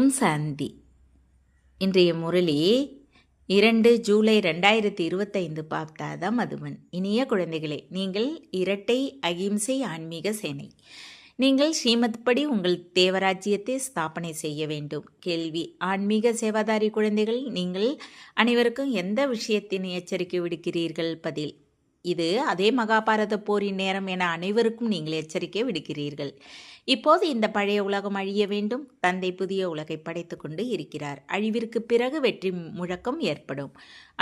ஓம் சாந்தி. இன்றைய முரளி 2 ஜூலை 2025 பார்த்தாத மதுவன். இனிய குழந்தைகளே, நீங்கள் இரட்டை அகிம்சை ஆன்மீக சேனை. நீங்கள் ஸ்ரீமத் படி உங்கள் தேவராஜ்யத்தை ஸ்தாபனை செய்ய வேண்டும். கேள்வி: ஆன்மீக சேவாதாரி குழந்தைகள், நீங்கள் அனைவருக்கும் எந்த விஷயத்தின் எச்சரிக்கை விடுக்கிறீர்கள்? பதில்: இது அதே மகாபாரத போரின் நேரம் என அனைவருக்கும் நீங்கள் எச்சரிக்கை விடுக்கிறீர்கள். இப்போது இந்த பழைய உலகம் அழிய வேண்டும். தந்தை புதிய உலகை படைத்து கொண்டு இருக்கிறார். அழிவிற்கு பிறகு வெற்றி முழக்கம் ஏற்படும்.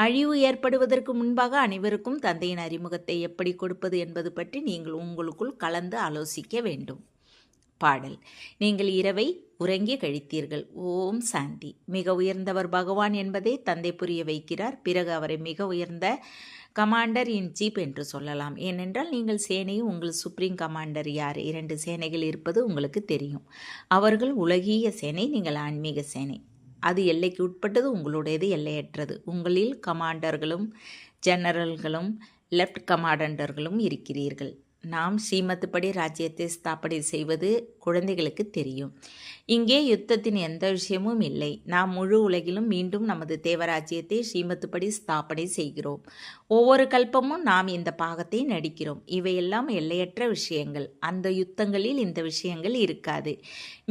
அழிவு ஏற்படுவதற்கு முன்பாக அனைவருக்கும் தந்தையின் அறிமுகத்தை எப்படி கொடுப்பது என்பது பற்றி நீங்கள் உங்களுக்குள் கலந்து ஆலோசிக்க வேண்டும். பாடல்: நீங்கள் இரவை உறங்கி கழித்தீர்கள். ஓம் சாந்தி. மிக உயர்ந்தவர் பகவான் என்பதை தந்தை புரிய வைக்கிறார். பிறகு அவரை மிக உயர்ந்த கமாண்டர் இன் சீப் என்று சொல்லலாம். ஏனென்றால் நீங்கள் சேனையும் உங்கள் சுப்ரீம் கமாண்டர் யார்? 2 சேனைகள் இருப்பது உங்களுக்கு தெரியும். அவர்கள் உலகிய சேனை, நீங்கள் ஆன்மீக சேனை. அது எல்லைக்கு உட்பட்டது, உங்களுடையது எல்லையற்றது. உங்களில் கமாண்டர்களும் ஜெனரல்களும் லெப்ட் கமாண்டர்களும் இருக்கிறீர்கள். நாம் ஸ்ரீமத் படி ராஜ்யத்தை ஸ்தாபனை செய்வது குழந்தைகளுக்கு தெரியும். இங்கே யுத்தத்தின் எந்த விஷயமும் இல்லை. நாம் முழு உலகிலும் மீண்டும் நமது தேவராஜ்யத்தை ஸ்ரீமத் படி ஸ்தாபனை செய்கிறோம். ஒவ்வொரு கல்பமும் நாம் இந்த பாகத்தை நடிக்கிறோம். இவையெல்லாம் எல்லையற்ற விஷயங்கள். அந்த யுத்தங்களில் இந்த விஷயங்கள் இருக்காது.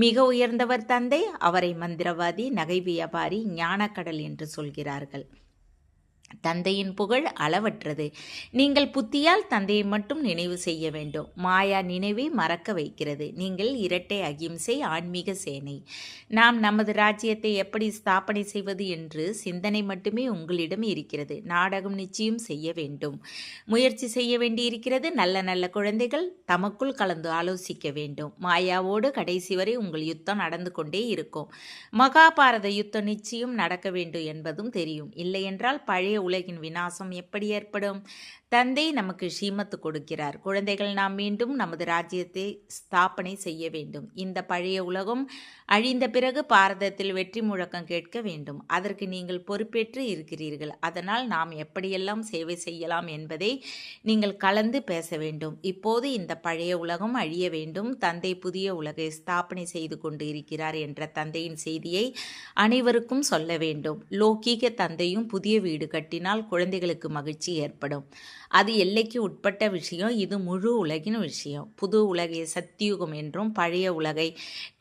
மிக உயர்ந்தவர் தந்தை. அவரை மந்திரவாதி, நகை வியாபாரி, ஞானக்கடல் என்று சொல்கிறார்கள். தந்தையின் புகழ் அளவற்றது. நீங்கள் புத்தியால் தந்தையை மட்டும் நினைவு செய்ய வேண்டும். மாயா நினைவை மறக்க வைக்கிறது. நீங்கள் இரட்டை அகிம்சை ஆன்மீக சேனை. நாம் நமது ராஜ்யத்தை எப்படி ஸ்தாபனை செய்வது என்று சிந்தனை மட்டுமே உங்களிடம் இருக்கிறது. நாடகம் நிச்சயம் செய்ய வேண்டும். முயற்சி செய்ய வேண்டியிருக்கிறது. நல்ல நல்ல குழந்தைகள் தமக்குள் கலந்து ஆலோசிக்க வேண்டும். மாயாவோடு கடைசி வரை உங்கள் யுத்தம் நடந்து கொண்டே இருக்கும். மகாபாரத யுத்தம் நிச்சயம் நடக்க வேண்டும் என்பதும் தெரியும். இல்லையென்றால் பழைய உலகின் விநாசம் எப்படி ஏற்படும்? தந்தை நமக்கு ஸ்ரீமத் கொடுக்கிறார். குழந்தைகள், நாம் மீண்டும் நமது ராஜ்யத்தை ஸ்தாபனை செய்ய வேண்டும். இந்த பழைய உலகம் அழிந்த பிறகு பாரதத்தில் வெற்றி முழக்கம் கேட்க வேண்டும். அதற்கு நீங்கள் பொறுப்பேற்று இருக்கிறீர்கள். அதனால் நாம் எப்படியெல்லாம் சேவை செய்யலாம் என்பதை நீங்கள் கலந்து பேச வேண்டும். இப்போது இந்த பழைய உலகம் அழிய வேண்டும். தந்தை புதிய உலகை ஸ்தாபனை செய்து கொண்டு இருக்கிறார் என்ற தந்தையின் செய்தியை அனைவருக்கும் சொல்ல வேண்டும். லௌகீக தந்தையும் புதிய வீடு கட்டினால் குழந்தைகளுக்கு மகிழ்ச்சி ஏற்படும். அது எல்லைக்கு உட்பட்ட விஷயம். இது முழு உலகின் விஷயம். புது உலகை சத்தியுகம் என்றும் பழைய உலகை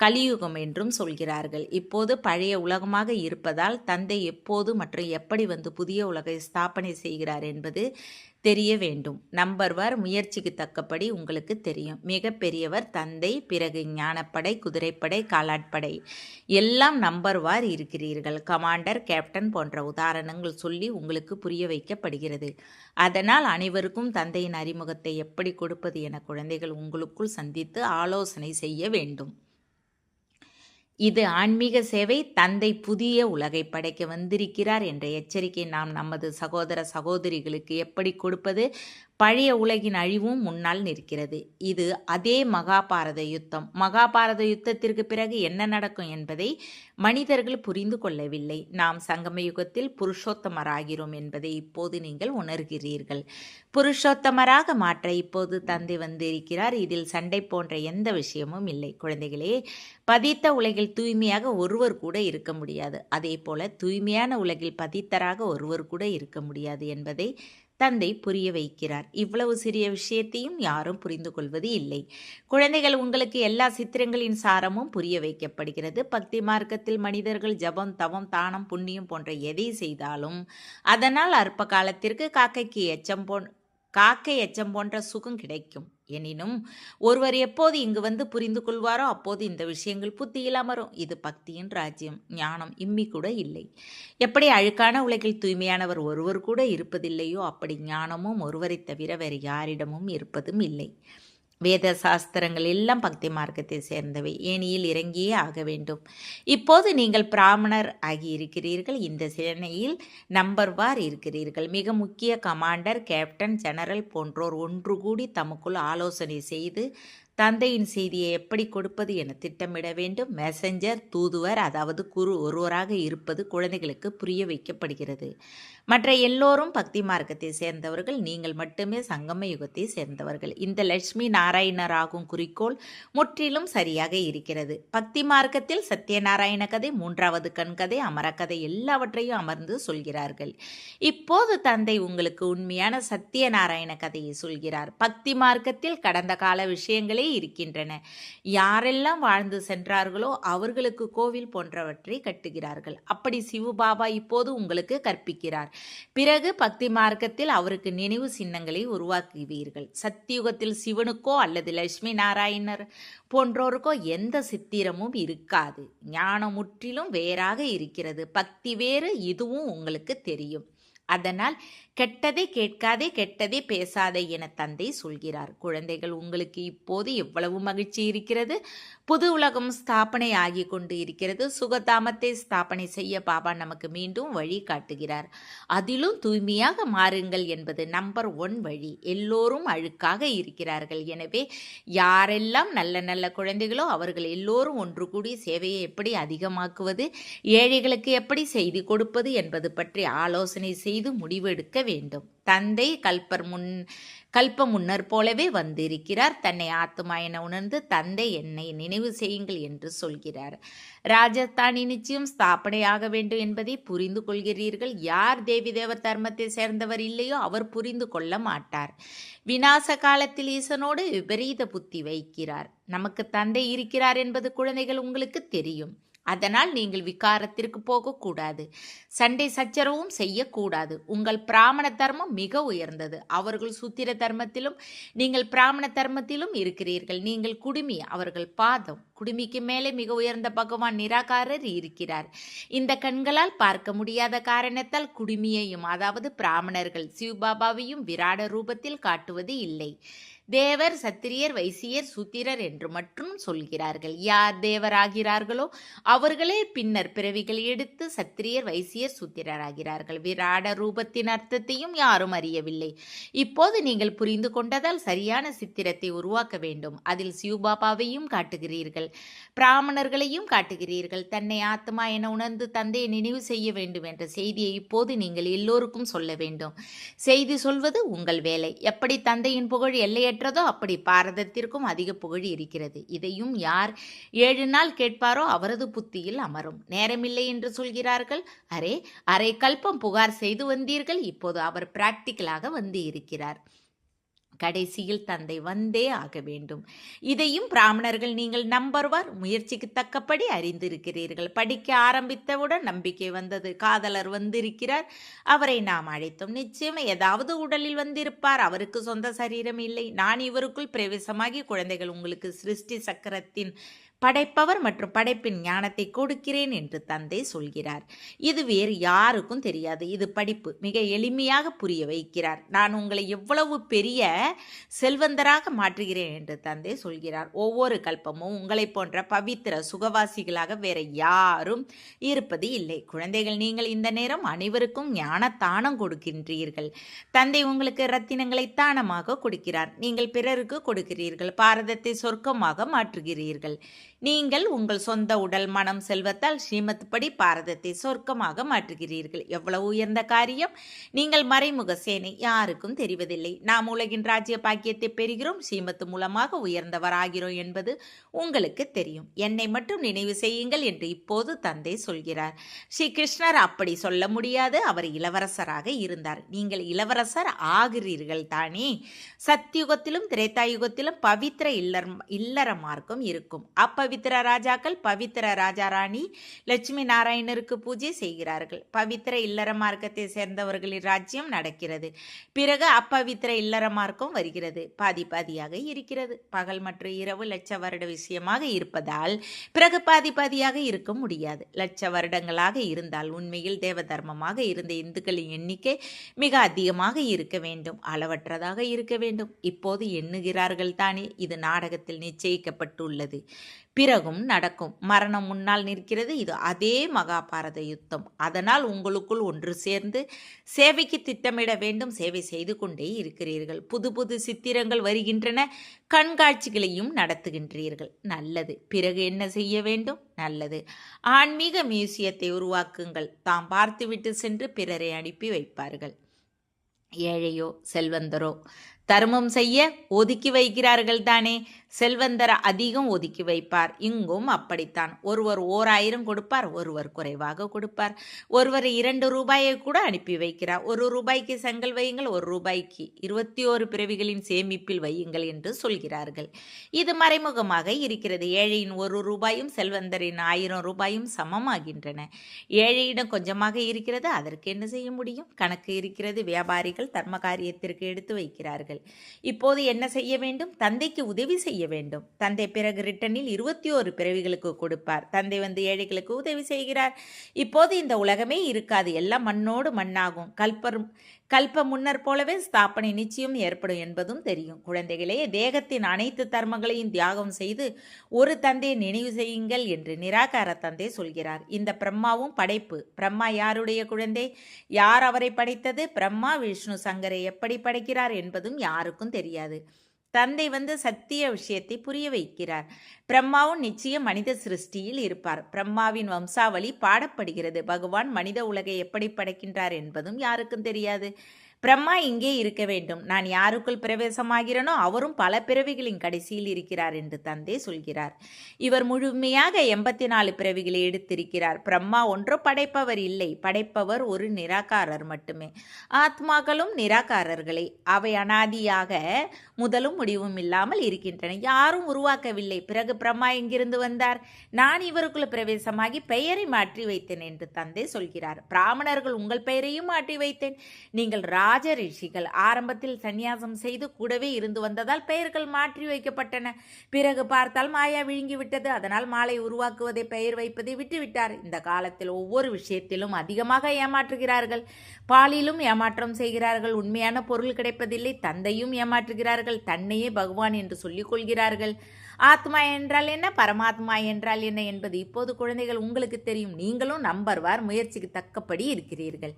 கலியுகம் என்றும் சொல்கிறார்கள். இப்போது பழைய உலகமாக இருப்பதால் தந்தை எப்போது மற்றும் எப்படி வந்து புதிய உலகை ஸ்தாபனை செய்கிறார் என்பது தெரிய வேண்டும். நம்பர்வார் முயற்சிக்கு தக்கபடி உங்களுக்கு தெரியும். மிக பெரியவர் தந்தை, பிறகு ஞானப்படை, குதிரைப்படை, காலாட்படை எல்லாம் நம்பர்வார் இருக்கிறீர்கள். கமாண்டர், கேப்டன் போன்ற உதாரணங்கள் சொல்லி உங்களுக்கு புரிய வைக்கப்படுகிறது. அதனால் அனைவருக்கும் தந்தையின் அறிமுகத்தை எப்படி கொடுப்பது என குழந்தைகள் உங்களுக்குள் சந்தித்து ஆலோசனை செய்ய வேண்டும். இது ஆன்மீக சேவை. தந்தை புதிய உலகை படைக்க வந்திருக்கிறார் என்ற எச்சரிக்கை நாம் நமது சகோதர சகோதரிகளுக்கு எப்படி கொடுப்பது? பழைய உலகின் அழிவும் முன்னால் நிற்கிறது. இது அதே மகாபாரத யுத்தம். மகாபாரத யுத்தத்திற்கு பிறகு என்ன நடக்கும் என்பதை மனிதர்கள் புரிந்து கொள்ளவில்லை. நாம் சங்கம யுகத்தில் புருஷோத்தமராகிறோம் என்பதை இப்போது நீங்கள் உணர்கிறீர்கள். புருஷோத்தமராக மாற்ற இப்போது தந்தை வந்திருக்கிறார். இதில் சண்டை போன்ற எந்த விஷயமும் இல்லை. குழந்தைகளே, பதித்த உலகில் தூய்மையாக ஒருவர் கூட இருக்க முடியாது. அதே போல தூய்மையான உலகில் பதித்தராக ஒருவர் கூட இருக்க முடியாது என்பதை தந்தை புரிய வைக்கிறார். இவ்வளவு சிறிய விஷயத்தையும் யாரும் புரிந்து கொள்வது இல்லை. குழந்தைகள், உங்களுக்கு எல்லா சித்திரங்களின் சாரமும் புரிய வைக்கப்படுகிறது. பக்தி மார்க்கத்தில் மனிதர்கள் ஜபம், தவம், தானம், புண்ணியம் போன்ற எதை செய்தாலும் அதனால் அற்ப காலத்திற்கு காக்கை எச்சம் போன்ற சுகம் கிடைக்கும். எனினும் ஒருவர் எப்போது இங்கு வந்து புரிந்து கொள்வாரோ அப்போது இந்த விஷயங்கள் புத்தியில் அமரும். இது பக்தியின் ராஜ்யம். ஞானம் இம்மி கூட இல்லை. எப்படி அழுக்கான உலகில் தூய்மையானவர் ஒருவர் கூட இருப்பதில்லையோ அப்படி ஞானமும் ஒருவரை தவிர வேறு யாரிடமும் இருப்பதும் இல்லை. வேத சாஸ்திரங்கள் எல்லாம் பக்தி மார்க்கத்தை சேர்ந்தவை. ஏனியில் இறங்கியே ஆக வேண்டும். இப்போது நீங்கள் பிராமணர் ஆகியிருக்கிறீர்கள். இந்த சேனையில் நம்பர்வார் இருக்கிறீர்கள். மிக முக்கிய கமாண்டர், கேப்டன், ஜெனரல் போன்றோர் ஒன்று கூடி தமக்குள் ஆலோசனை செய்து தந்தையின் செய்தியை எப்படி கொடுப்பது என திட்டமிட வேண்டும். மெசஞ்சர், தூதுவர், அதாவது குரு ஒருவராக இருப்பது குழந்தைகளுக்கு புரிய வைக்கப்படுகிறது. மற்ற எல்லோரும் பக்தி மார்க்கத்தை சேர்ந்தவர்கள், நீங்கள் மட்டுமே சங்கம யுகத்தை சேர்ந்தவர்கள். இந்த லட்சுமி நாராயணர் ஆகும் குறிக்கோள் முற்றிலும் சரியாக இருக்கிறது. பக்தி மார்க்கத்தில் சத்யநாராயண கதை, மூன்றாவது கண் கதை, அமரக்கதை எல்லாவற்றையும் அமர்ந்து சொல்கிறார்கள். இப்போது தந்தை உங்களுக்கு உண்மையான சத்யநாராயண கதையை சொல்கிறார். பக்தி மார்க்கத்தில் கடந்த கால விஷயங்களே இருக்கின்றன. யாரெல்லாம் வாழ்ந்து சென்றார்களோ அவர்களுக்கு கோவில் போன்றவற்றை கட்டுகிறார்கள். அப்படி சிவபாபா இப்போது உங்களுக்கு கற்பிக்கிறார். பிறகு பக்தி மார்க்கத்தில் அவருக்கு நினைவு சின்னங்களை உருவாக்குவீர்கள். சத்தியுகத்தில் சிவனுக்கோ அல்லது லட்சுமி நாராயணர் போன்றோருக்கோ எந்த சித்திரமும் இருக்காது. ஞானம் முற்றிலும் வேறாக இருக்கிறது. பக்தி வேறு, இதுவும் உங்களுக்கு தெரியும். அதனால் கெட்டதை கேட்காதே, கெட்டதை பேசாதே என தந்தை சொல்கிறார். குழந்தைகள், உங்களுக்கு இப்போது எவ்வளவு மகிழ்ச்சி இருக்கிறது. புது உலகம் ஸ்தாபனை ஆகி கொண்டு இருக்கிறது. சுகதாமத்தை ஸ்தாபனை செய்ய பாபா நமக்கு மீண்டும் வழி காட்டுகிறார். அதிலும் தூய்மையாக மாறுங்கள் என்பது நம்பர் 1 வழி. எல்லோரும் அழுக்காக இருக்கிறார்கள். எனவே யாரெல்லாம் நல்ல நல்ல குழந்தைகளோ அவர்கள் எல்லோரும் ஒன்று கூடி சேவையை எப்படி அதிகமாக்குவது, ஏழைகளுக்கு எப்படி செய்தி கொடுப்பது என்பது பற்றி ஆலோசனை செய்து முடிவெடுக்க வேண்டும். தந்தை கல்ப முன்னர் போலவே வந்திருக்கிறார். தன்னை ஆத்மா என உணர்ந்து தந்தை என்னை நினைவு செய்யுங்கள் என்று சொல்கிறார். ராஜஸ்தானி நிச்சயம் ஸ்தாபனையாக வேண்டும் என்பதை புரிந்து கொள்கிறீர்கள். யார் தேவி தேவர் தர்மத்தை சேர்ந்தவர் இல்லையோ அவர் புரிந்து கொள்ள மாட்டார். விநாச காலத்தில் ஈசனோடு விபரீத புத்தி வைக்கிறார். நமக்கு தந்தை இருக்கிறார் என்பது குழந்தைகள் உங்களுக்கு தெரியும். அதனால் நீங்கள் விகாரத்திற்கு போகக்கூடாது. சண்டை சச்சரவும் செய்யக்கூடாது. உங்கள் பிராமண தர்மம் மிக உயர்ந்தது. அவர்கள் சூத்திர தர்மத்திலும் நீங்கள் பிராமண தர்மத்திலும் இருக்கிறீர்கள். நீங்கள் குடுமி, அவர்கள் பாதம். குடுமிக்கு மேலே மிக உயர்ந்த பகவான் நிராகாரர் இருக்கிறார். இந்த கண்களால் பார்க்க முடியாத காரணத்தால் குடுமியையும், அதாவது பிராமணர்கள் சிவபாபாவையும் விராட ரூபத்தில் காட்டுவது இல்லை. தேவர், சத்திரியர், வைசியர், சூத்திரர் என்று மட்டும் சொல்கிறார்கள். யார் தேவராகிறார்களோ அவர்களே பின்னர் பிறவிகள் எடுத்து சத்திரியர், வைசியர், சூத்திரராகிறார்கள். விராட ரூபத்தின் அர்த்தத்தையும் யாரும் அறியவில்லை. இப்போது நீங்கள் புரிந்து கொண்டதால் சரியான சித்திரத்தை உருவாக்க வேண்டும். அதில் சிவபாபாவையும் காட்டுகிறீர்கள், பிராமணர்களையும் காட்டுகிறீர்கள். தன்னை ஆத்மா என உணர்ந்து தந்தையை நினைவு செய்ய வேண்டும் என்ற செய்தியை இப்போது நீங்கள் எல்லோருக்கும் சொல்ல வேண்டும். செய்தி சொல்வது உங்கள் வேலை. எப்படி தந்தையின் புகழ் எல்லையற்ற அப்படி பாரதத்திற்கும் அதிக புகழ் இருக்கிறது. இதையும் யார் 7 நாள் கேட்பாரோ அவரது புத்தியில் அமரும். நேரமில்லை என்று சொல்கிறார்கள். அரை கல்பம் புகார் செய்து வந்தீர்கள். இப்போது அவர் பிராக்டிக்கலாக வந்து இருக்கிறார். கடைசியில் தந்தை வந்தே ஆக வேண்டும். இதையும் பிராமணர்கள் நீங்கள் நம்பர்வார் முயற்சிக்கு தக்கபடி அறிந்திருக்கிறீர்கள். படிக்க ஆரம்பித்தவுடன் நம்பிக்கை வந்தது. காதலர் வந்திருக்கிறார், அவரை நாம் அழைத்தோம். நிச்சயம் ஏதாவது உடலில் வந்திருப்பார். அவருக்கு சொந்த சரீரம் இல்லை. நான் இவருக்குள் பிரவேசமாகி குழந்தைகள் உங்களுக்கு சிருஷ்டி சக்கரத்தின் படைப்பவர் மற்றும் படைப்பின் ஞானத்தை கொடுக்கிறேன் என்று தந்தை சொல்கிறார். இது வேறு யாருக்கும் தெரியாது. இது படிப்பு. மிக எளிமையாக புரிய வைக்கிறார். நான் உங்களை எவ்வளவு பெரிய செல்வந்தராக மாற்றுகிறேன் என்று தந்தை சொல்கிறார். ஒவ்வொரு கல்பமும் உங்களை போன்ற பவித்திர சுகவாசிகளாக வேற யாரும் இருப்பது இல்லை. குழந்தைகள், நீங்கள் இந்த நேரம் அனைவருக்கும் ஞான தானம் கொடுக்கின்றீர்கள். தந்தை உங்களுக்கு ரத்தினங்களை தானமாக கொடுக்கிறார். நீங்கள் பிறருக்கு கொடுக்கிறீர்கள். பாரதத்தை சொர்க்கமாக மாற்றுகிறீர்கள். நீங்கள் உங்கள் சொந்த உடல், மனம், செல்வத்தால் ஸ்ரீமத் படி பாரதத்தை சொர்க்கமாக மாற்றுகிறீர்கள். எவ்வளவு உயர்ந்த காரியம்! நீங்கள் மறைமுக சேனை, யாருக்கும் தெரிவதில்லை. நாம் உலகின் ராஜ்ய பாக்கியத்தை பெறுகிறோம். ஸ்ரீமத் மூலமாக உயர்ந்தவராகிறோம் என்பது உங்களுக்கு தெரியும். என்னை மட்டும் நினைவு செய்யுங்கள் என்று இப்போது தந்தை சொல்கிறார். ஸ்ரீ கிருஷ்ணர் அப்படி சொல்ல முடியாது. அவர் இளவரசராக இருந்தார். நீங்கள் இளவரசர் ஆகிறீர்கள் தானே. சத்யுகத்திலும் திரேதாயுகத்திலும் பவித்திர இல்லற மார்க்கம் இருக்கும். பவித்திர ராஜாக்கள், பவித்திர ராஜா ராணி லட்சுமி நாராயணருக்கு பூஜை செய்கிறார்கள். பவித்திர இல்லற மார்க்கத்தை சேர்ந்தவர்களின் ராஜ்யம் நடக்கிறது. பிறகு அப்பவித்திர இல்லற மார்க்கம் வருகிறது. பாதி பாதியாக இருக்கிறது. பகல் மற்றும் இரவு லட்ச வருட விஷயமாக இருப்பதால் பிறகு பாதி பாதியாக இருக்க முடியாது. லட்ச வருடங்களாக இருந்தால் உண்மையில் தேவ தர்மமாக இருந்த இந்துக்களின் எண்ணிக்கை மிக அதிகமாக இருக்க வேண்டும், அளவற்றதாக இருக்க வேண்டும். இப்போது எண்ணுகிறார்கள் தானே. இது நாடகத்தில் நிச்சயிக்கப்பட்டுள்ளது. பிறகும் நடக்கும். மரணம் முன்னால் நிற்கிறது. இது அதே மகாபாரத யுத்தம். அதனால் உங்களுக்குள் ஒன்று சேர்ந்து சேவைக்கு திட்டமிட வேண்டும். சேவை செய்து கொண்டே இருக்கிறீர்கள். புது புது சித்திரங்கள் வருகின்றன. கண்காட்சிகளையும் நடத்துகின்றீர்கள். நல்லது. பிறகு என்ன செய்ய வேண்டும்? நல்லது. ஆன்மீக மியூசியத்தை உருவாக்குங்கள். தாம் பார்த்துவிட்டு சென்று பிறரை அனுப்பி வைப்பார்கள். ஏழையோ செல்வந்தரோ தர்மம் செய்ய ஒதுக்கி வைக்கிறார்கள் தானே. செல்வந்தர் அதிகம் ஒதுக்கி வைப்பார். இங்கும் அப்படித்தான். ஒருவர் 1000 கொடுப்பார், ஒருவர் குறைவாக கொடுப்பார். ஒருவர் 2 ரூபாயை கூட அனுப்பி வைக்கிறார். 1 ரூபாய்க்கு செங்கல் வையுங்கள், 1 ரூபாய்க்கு 21 பிறவிகளின் சேமிப்பில் வையுங்கள் என்று சொல்கிறார்கள். இது மறைமுகமாக இருக்கிறது. ஏழையின் 1 ரூபாயும் செல்வந்தரின் 1000 ரூபாயும் சமமாகின்றன. ஏழையிடம் கொஞ்சமாக இருக்கிறது, அதற்கு என்ன செய்ய முடியும்? கணக்கு இருக்கிறது. வியாபாரிகள் தர்ம காரியத்திற்கு எடுத்து வைக்கிறார்கள். இப்போது என்ன செய்ய வேண்டும்? தந்தைக்கு உதவி செய்ய வேண்டும். தந்தை பிறகு ரிட்டனில் 21 பிறவிகளுக்கு கொடுப்பார். தந்தை வந்து ஏழைகளுக்கு உதவி செய்கிறார். இப்போது இந்த உலகமே இருக்காது. எல்லாம் மண்ணோடு மண்ணாகும். கல்ப முன்னர் போலவே ஸ்தாபனை நிச்சயம் ஏற்படும் என்பதும் தெரியும். குழந்தைகளே, தேகத்தின் அனைத்து தர்மங்களையும் தியாகம் செய்து ஒரு தந்தையை நினைவு செய்யுங்கள் என்று நிராகார தந்தை சொல்கிறார். இந்த பிரம்மாவும் படைப்பு. பிரம்மா யாருடைய குழந்தை? யார் அவரை படைத்தது? பிரம்மா விஷ்ணு சங்கரை எப்படி படைக்கிறார் என்பதும் யாருக்கும் தெரியாது. தந்தை வந்து சத்திய விஷயத்தை புரிய வைக்கிறார். பிரம்மாவும் நிச்சயம் மனித சிருஷ்டியில் இருப்பார். பிரம்மாவின் வம்சாவளி பாடப்படுகிறது. பகவான் மனித உலகை எப்படி படைக்கின்றார் என்பதும் யாருக்கும் தெரியாது. பிரம்மா இங்கே இருக்க வேண்டும். நான் யாருக்குள் பிரவேசமாகிறனோ அவரும் பல பிறவிகளின் கடைசியில் இருக்கிறார் என்று தந்தை சொல்கிறார். இவர் முழுமையாக 84 பிறவிகளை எடுத்திருக்கிறார். பிரம்மா ஒன்றும் படைப்பவர் இல்லை. படைப்பவர் ஒரு நிராகாரர் மட்டுமே. ஆத்மாக்களும் நிராகாரர்களே. அவை அனாதியாக முதலும் முடிவும் இல்லாமல் இருக்கின்றன. யாரும் உருவாக்கவில்லை. பிறகு பிரம்மா எங்கிருந்து வந்தார்? நான் இவருக்குள் பிரவேசமாகி பெயரை மாற்றி வைத்தேன் என்று தந்தை சொல்கிறார். பிராமணர்கள் உங்கள் பெயரையும் மாற்றி வைத்தேன். நீங்கள் ராஜ ரிஷிகள். ஆரம்பத்தில் சந்நியாசம் செய்து கூடவே இருந்து வந்ததால் பெயர்கள் மாற்றி வைக்கப்பட்டன. பிறகு பார்த்தால் மாயா விழுங்கிவிட்டது. அதனால் மாலை உருவாக்குவதை பெயர் வைப்பதை விட்டுவிட்டார். இந்த காலத்தில் ஒவ்வொரு விஷயத்திலும் அதிகமாக ஏமாற்றுகிறார்கள். பாலிலும் ஏமாற்றம் செய்கிறார்கள். உண்மையான பொருள் கிடைப்பதில்லை. தந்தையும் ஏமாற்றுகிறார்கள். தன்னையே பகவான் என்று சொல்லிக் கொள்கிறார்கள். ஆத்மா என்றால் என்ன, பரமாத்மா என்றால் என்ன என்பது இப்போது குழந்தைகள் உங்களுக்கு தெரியும். நீங்களும் நம்பர்வார் முயற்சிக்கு தக்கபடி இருக்கிறீர்கள்.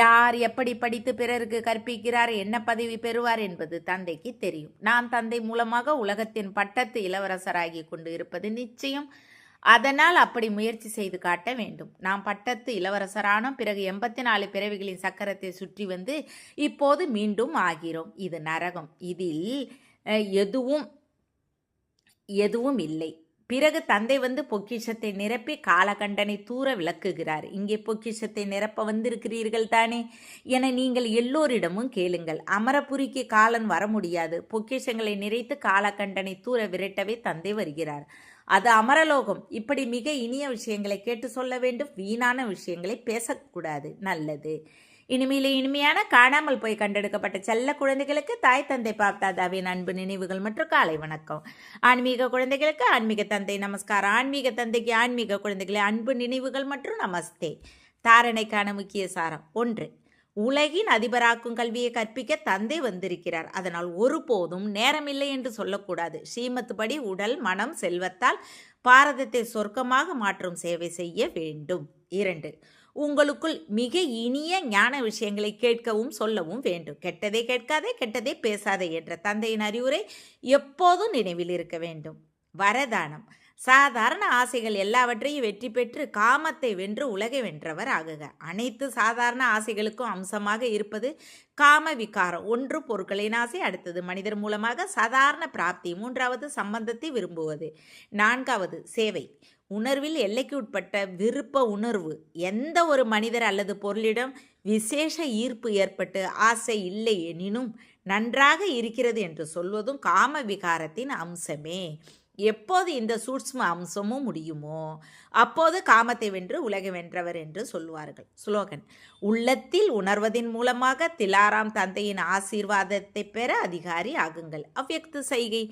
யார் எப்படி படித்து பிறருக்கு கற்பிக்கிறார், என்ன பதவி பெறுவார் என்பது தந்தைக்கு தெரியும். நான் தந்தை மூலமாக உலகத்தின் பட்டத்து இளவரசராகி கொண்டு இருப்பது நிச்சயம். அதனால் அப்படி முயற்சி செய்து காட்ட வேண்டும். நாம் பட்டத்து இளவரசரான பிறகு 84 பிறவிகளின் சக்கரத்தை சுற்றி வந்து இப்போது மீண்டும் ஆகிறோம். இது நரகம். இதில் எதுவும் இல்லை. பிறகு தந்தை வந்து பொக்கிஷத்தை நிரப்பி காலகண்டனை தூர விளக்குகிறார். இங்கே பொக்கிஷத்தை நிரப்ப வந்திருக்கிறீர்கள் தானே என நீங்கள் எல்லோரிடமும் கேளுங்கள். அமரபுரிக்கு காலன் வர முடியாது. பொக்கிஷங்களை நிறைத்து காலகண்டனை தூர விரட்டவே தந்தை வருகிறார். அது அமரலோகம். இப்படி மிக இனிய விஷயங்களை கேட்டு சொல்ல வேண்டும். வீணான விஷயங்களை பேசக்கூடாது. நல்லது. இனிமையான காணாமல் போய் கண்டெடுக்கப்பட்ட செல்ல குழந்தைகளுக்கு தாய் தந்தை பாப்தாதாவின் அன்பு நினைவுகள் மற்றும் காலை வணக்கம். ஆன்மீக குழந்தைகளுக்கு ஆன்மீக தந்தை நமஸ்காரம். ஆன்மீக தந்தைக்கு ஆன்மீக குழந்தைகளை அன்பு நினைவுகள் மற்றும் நமஸ்தே. தாரணைக்கான முக்கிய சாரம் 1. உலகின் அதிபராக்கும் கல்வியை கற்பிக்க தந்தை வந்திருக்கிறார். அதனால் ஒருபோதும் நேரமில்லை என்று சொல்லக்கூடாது. ஸ்ரீமத் படி உடல் மனம் செல்வத்தால் பாரதத்தை சொர்க்கமாக மாற்றும் சேவை செய்ய வேண்டும். 2. உங்களுக்குள் மிக இனிய ஞான விஷயங்களை கேட்கவும் சொல்லவும் வேண்டும். கெட்டதை கேட்காதே, கெட்டதை பேசாதே என்ற தந்தையின் அறிவுரை எப்போதும் நினைவில் இருக்க வேண்டும். வரதானம். சாதாரண ஆசைகள் எல்லாவற்றையும் வெற்றி பெற்று காமத்தை வென்று உலகை வென்றவர் ஆகுக. அனைத்து சாதாரண ஆசைகளுக்கும் அம்சமாக இருப்பது காம விகாரம். 1 பொருட்களின் ஆசை, அடுத்தது மனிதர் மூலமாக சாதாரண பிராப்தி, 3வது சம்பந்தத்தை விரும்புவது, 4வது சேவை. உணர்வில் எல்லைக்கு உட்பட்ட விருப்ப உணர்வு. எந்த ஒரு மனிதர் அல்லது பொருளிடம் விசேஷ ஈர்ப்பு ஏற்பட்டு ஆசை இல்லை எனினும் நன்றாக இருக்கிறது என்று சொல்வதும் காம விகாரத்தின் அம்சமே. எப்போது இந்த சூட்ச்ம அம்சமும் முடியுமோ அப்போது காமத்தை வென்று உலகை வென்றவர் என்று சொல்வார்கள். ஸ்லோகன். உள்ளத்தில் உணர்வதின் மூலமாக திலாராம் தந்தையின் ஆசீர்வாதத்தை பெற அதிகாரி ஆகுங்கள். அவ்யக்த செய்கை.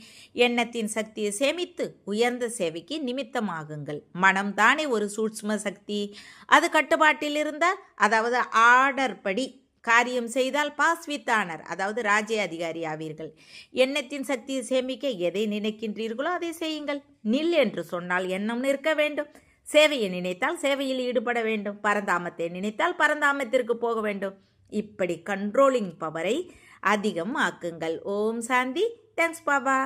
எண்ணத்தின் சக்தியை சேமித்து உயர்ந்த சேவைக்கு நிமித்தமாகுங்கள். மனம்தானே ஒரு சூட்ச்ம சக்தி. அது கட்டுப்பாட்டில் இருந்தால், அதாவது ஆர்டர் படி காரியம் செய்தால் பாஸ் வித் ஆனர், அதாவது ராஜ்ய அதிகாரி ஆவீர்கள். எண்ணத்தின் சக்தியை சேமிக்க எதை நினைக்கின்றீர்களோ அதை செய்யுங்கள். நில் என்று சொன்னால் எண்ணம் நிற்க வேண்டும். சேவையை நினைத்தால் சேவையில் ஈடுபட வேண்டும். பரந்தாமத்தை நினைத்தால் பரந்தாமத்திற்கு போக வேண்டும். இப்படி கண்ட்ரோலிங் பவரை அதிகம் ஆக்குங்கள். ஓம் சாந்தி. தேங்க்ஸ் பாபா.